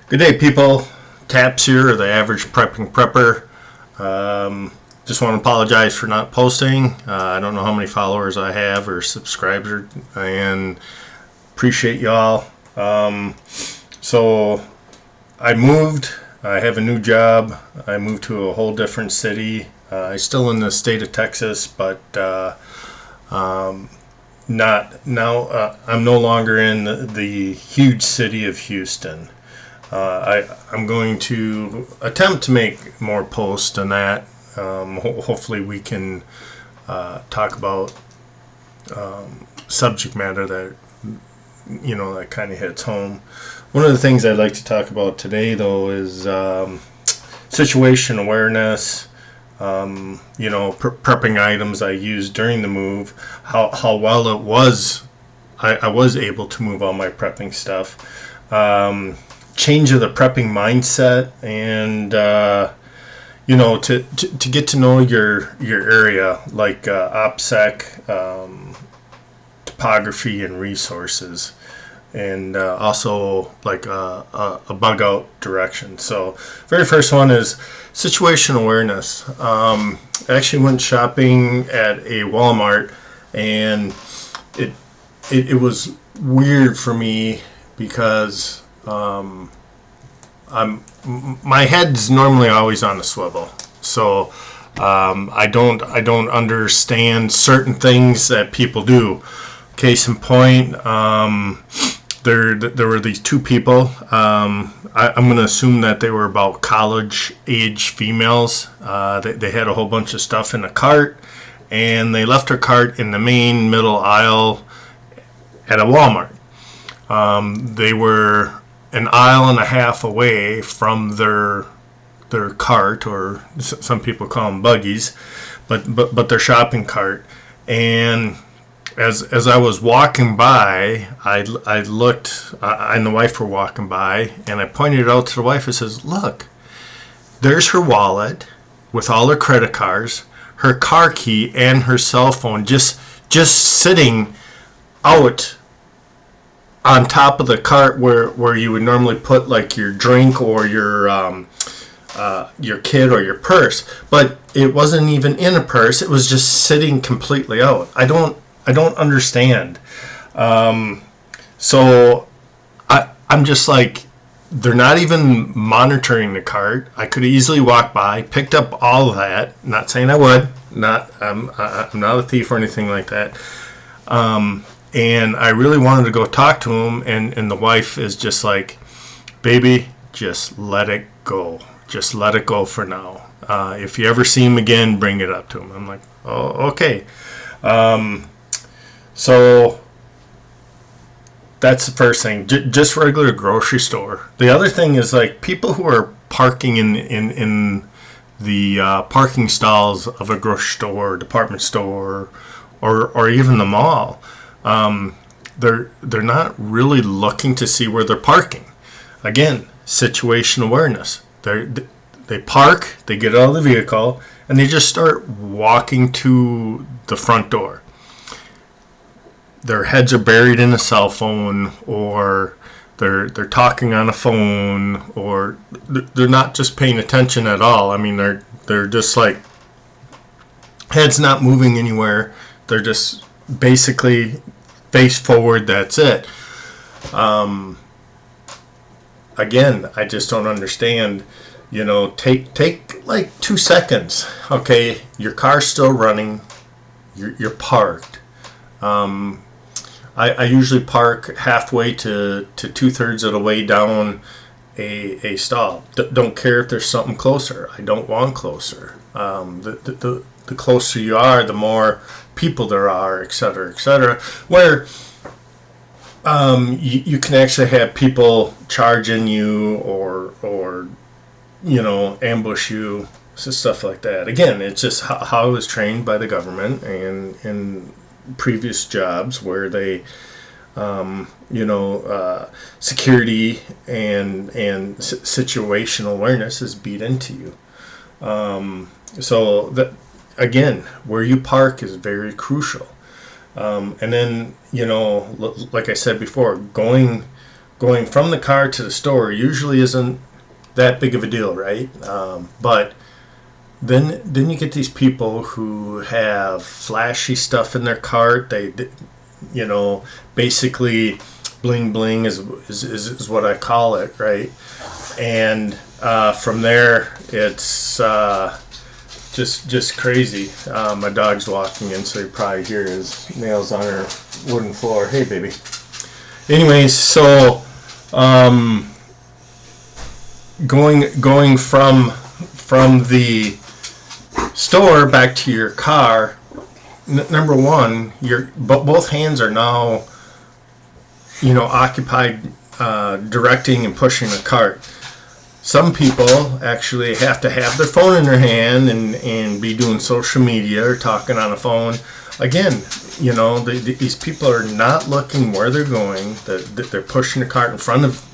Good day, people. Taps here, the average prepping prepper. Just want to apologize for not posting. I don't know how many followers I have or subscribers, and appreciate y'all. So I moved. I have a new job. I moved to a whole different city. I'm still in the state of Texas, but not now. I'm no longer in the huge city of Houston. I'm going to attempt to make more posts than that. Hopefully we can talk about subject matter that that kind of hits home. One of the things I'd like to talk about today, though, is situation awareness. Prepping items I used during the move. How well it was. I was able to move all my prepping stuff. Change of the prepping mindset, and to get to know your area, like OPSEC, topography and resources, and also like a bug out direction. So very first one is situation awareness. I actually went shopping at a Walmart, and it was weird for me because my head's normally always on a swivel, so I don't understand certain things that people do. Case in point, there were these two people. I'm going to assume that they were about college age females. They had a whole bunch of stuff in a cart, and they left their cart in the main middle aisle at a Walmart. They were an aisle and a half away from their cart, or some people call them buggies, but their shopping cart. And as I was walking by, I looked. I and the wife were walking by, and I pointed out to the wife. I says, "Look, there's her wallet with all her credit cards, her car key, and her cell phone just sitting out on top of the cart where you would normally put like your drink or your kid or your purse, but it wasn't even in a purse. It was just sitting completely out. I don't understand. So I'm just like, they're not even monitoring the cart. I could easily walk by, picked up all of that. Not saying I would. I'm not a thief or anything like that. And I really wanted to go talk to him, and the wife is just like, baby, just let it go. Just let it go for now. If you ever see him again, bring it up to him. I'm like, oh, okay. So that's the first thing. Just regular grocery store. The other thing is like people who are parking in the parking stalls of a grocery store, department store, or even the mall. They're not really looking to see where they're parking. Again, situation awareness. They park, they get out of the vehicle, and they just start walking to the front door. Their heads are buried in a cell phone, or they're talking on a phone, or they're not just paying attention at all. I mean, they're just like heads not moving anywhere. They're just basically face forward. That's it. Again, I just don't understand. Take like 2 seconds. Okay, your car's still running. You're parked. I usually park halfway to 2/3 of the way down a stall. Don't care if there's something closer. I don't want closer. The closer you are, the more people there are, et cetera, where you can actually have people charging you or ambush you, so stuff like that. Again, it's just how I was trained by the government and in previous jobs where they security and situational awareness is beat into you. So that, again, where you park is very crucial. And then, like I said before, going going from the car to the store usually isn't that big of a deal, right? But then you get these people who have flashy stuff in their cart. They basically bling bling is what I call it, right? And from there, it's just crazy. My dog's walking in, so you probably hear his nails on her wooden floor. Hey, baby. Anyways, so going from the store back to your car, number one, both hands are now occupied directing and pushing a cart. Some people actually have to have their phone in their hand and be doing social media or talking on a phone. Again, these people are not looking where they're going. They're pushing the cart in front of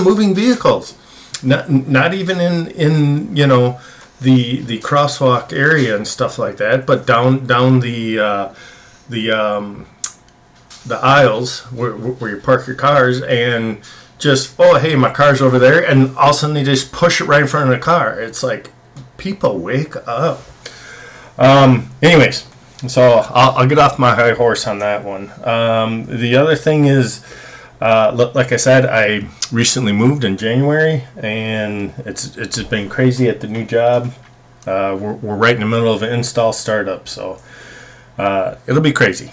moving vehicles. Not even in the crosswalk area and stuff like that, but down the aisles where you park your cars, and just, oh, hey, my car's over there, and all of a sudden they just push it right in front of the car. It's like, people, wake up. Anyways, so I'll get off my high horse on that one. The other thing is, like I said, I recently moved in January, and it's just been crazy at the new job. We're right in the middle of an install startup, so it'll be crazy.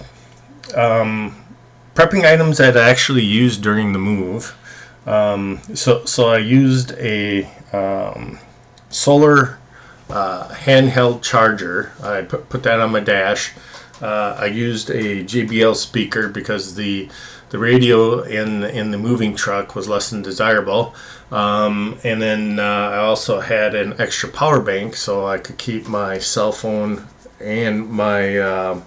Prepping items that I actually used during the move. So I used a solar handheld charger. I put that on my dash. I used a JBL speaker because the radio in the moving truck was less than desirable. And then I also had an extra power bank so I could keep my cell phone and my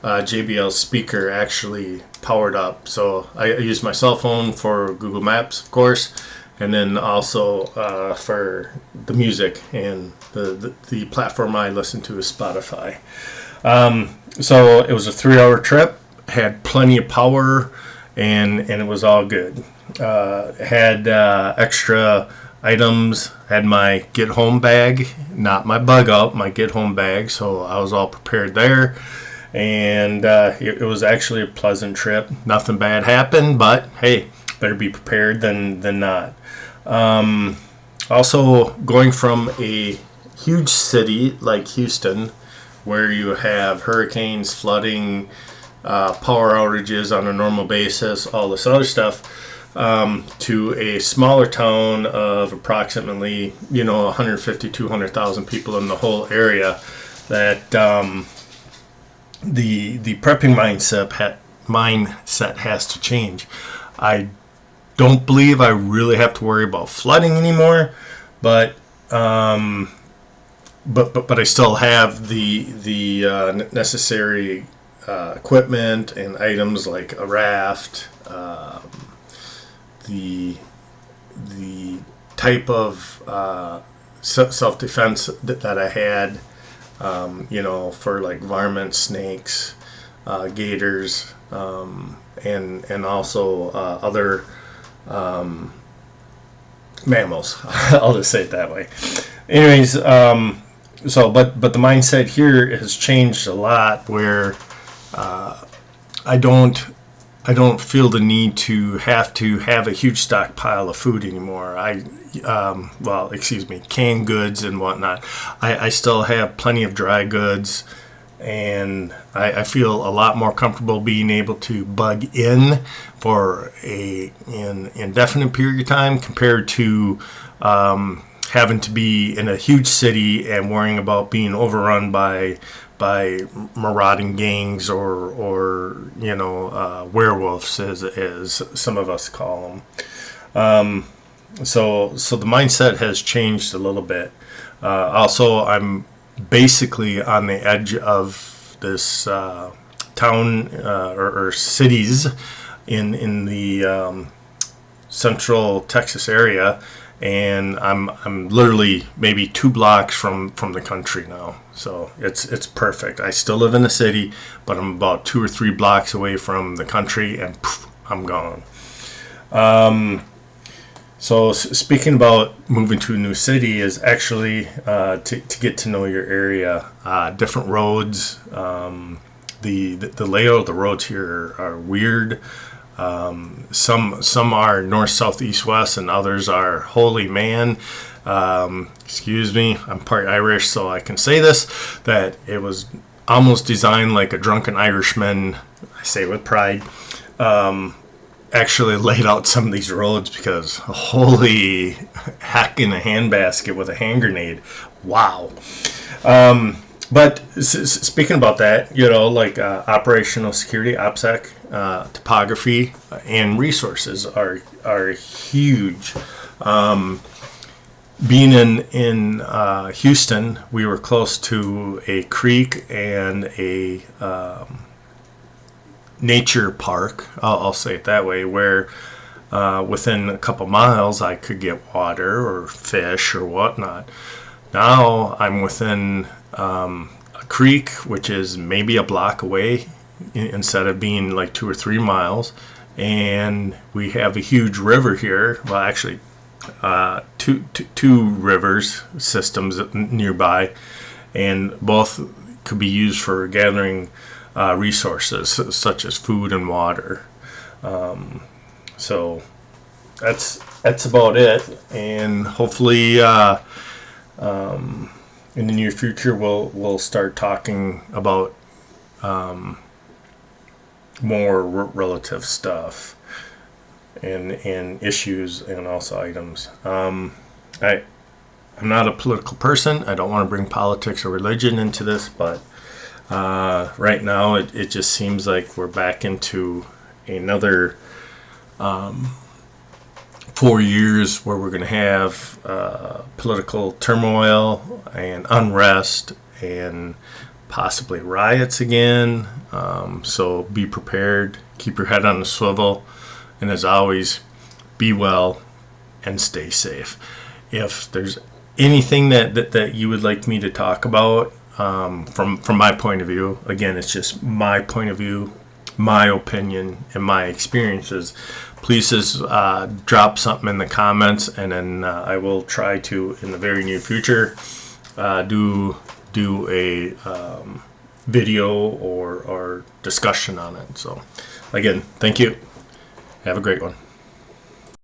JBL speaker actually powered up. So I use my cell phone for Google Maps, of course, and then also for the music, and the platform I listen to is Spotify. So it was a 3-hour trip, had plenty of power, and it was all good. Had extra items, had my get home bag, not my bug out, my get home bag, so I was all prepared there. And it was actually a pleasant trip. Nothing bad happened, but hey, better be prepared than not. Also, going from a huge city like Houston, where you have hurricanes, flooding, power outages on a normal basis, all this other stuff, to a smaller town of approximately 150, 200,000 people in the whole area, that the prepping mindset has to change. I don't believe I really have to worry about flooding anymore, but I still have the necessary equipment and items like a raft, the type of self-defense that I had. For like varmints, snakes, gators, and also other mammals. I'll just say it that way. Anyways, but the mindset here has changed a lot, where I don't feel the need to have a huge stockpile of food anymore. Canned goods and whatnot. I still have plenty of dry goods, and I feel a lot more comfortable being able to bug in for an indefinite period of time compared to having to be in a huge city and worrying about being overrun by marauding gangs or werewolves, as some of us call them. So the mindset has changed a little bit. Also, I'm basically on the edge of this town or cities in the central Texas area, and I'm literally maybe 2 blocks from the country now. So it's perfect. I still live in the city, but I'm about 2 or 3 blocks away from the country, and poof, I'm gone. So speaking about moving to a new city is actually to get to know your area, different roads. The layout of the roads here are weird. Some are north, south, east, west, and others are holy man. Excuse me, I'm part Irish, so I can say this, that it was almost designed like a drunken Irishman, I say with pride, actually laid out some of these roads, because holy heck, in a handbasket with a hand grenade. Wow. But speaking about that, like operational security, OPSEC, topography, and resources are huge. Being in Houston, we were close to a creek and a nature park. I'll say it that way, where within a couple miles I could get water or fish or whatnot. Now I'm within a creek, which is maybe a block away instead of being like 2 or 3 miles, and we have a huge river here. Well, actually, two rivers systems nearby, and both could be used for gathering resources such as food and water. So that's about it, and hopefully in the near future we'll start talking about more relative stuff and issues and also items. I'm not a political person. I don't want to bring politics or religion into this, but right now it just seems like we're back into another 4 years where we're going to have political turmoil and unrest and possibly riots again. So be prepared, keep your head on the swivel, and as always, be well and stay safe. If there's anything that you would like me to talk about from my point of view, again, it's just my point of view, my opinion, and my experiences, please just drop something in the comments, and then I will try to, in the very near future, do a video or discussion on it. So again, thank you. Have a great one.